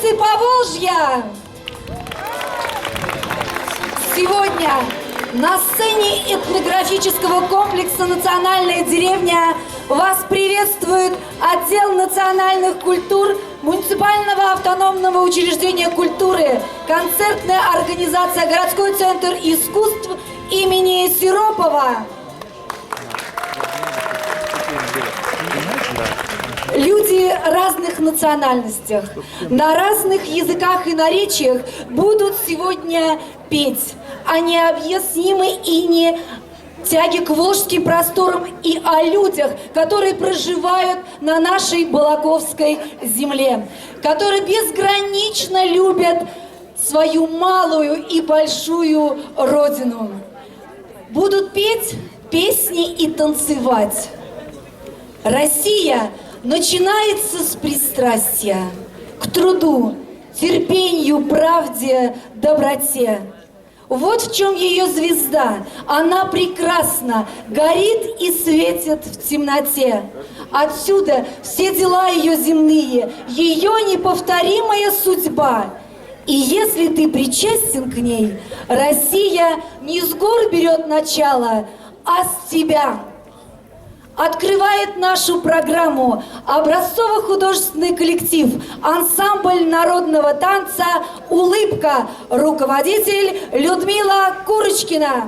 Танцы Поволжья! Сегодня на сцене этнографического комплекса «Национальная деревня» вас приветствует отдел национальных культур муниципального автономного учреждения культуры, концертная организация «Городской центр искусств» имени Сиропова. Люди разных национальностей, на разных языках и наречиях будут сегодня петь о необъяснимой и не тяге к волжским просторам и о людях, которые проживают на нашей Балаковской земле, которые безгранично любят свою малую и большую родину. Будут петь песни и танцевать. Россия начинается с пристрастия к труду, терпению, правде, доброте. Вот в чем ее звезда. Она прекрасна, горит и светит в темноте. Отсюда все дела ее земные, ее неповторимая судьба. И если ты причастен к ней, Россия не с гор берет начало, а с тебя. Открывает нашу программу образцово-художественный коллектив, ансамбль народного танца «Улыбка», руководитель Людмила Курочкина.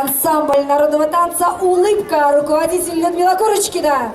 Ансамбль народного танца «Улыбка», руководитель Людмила Курочкина.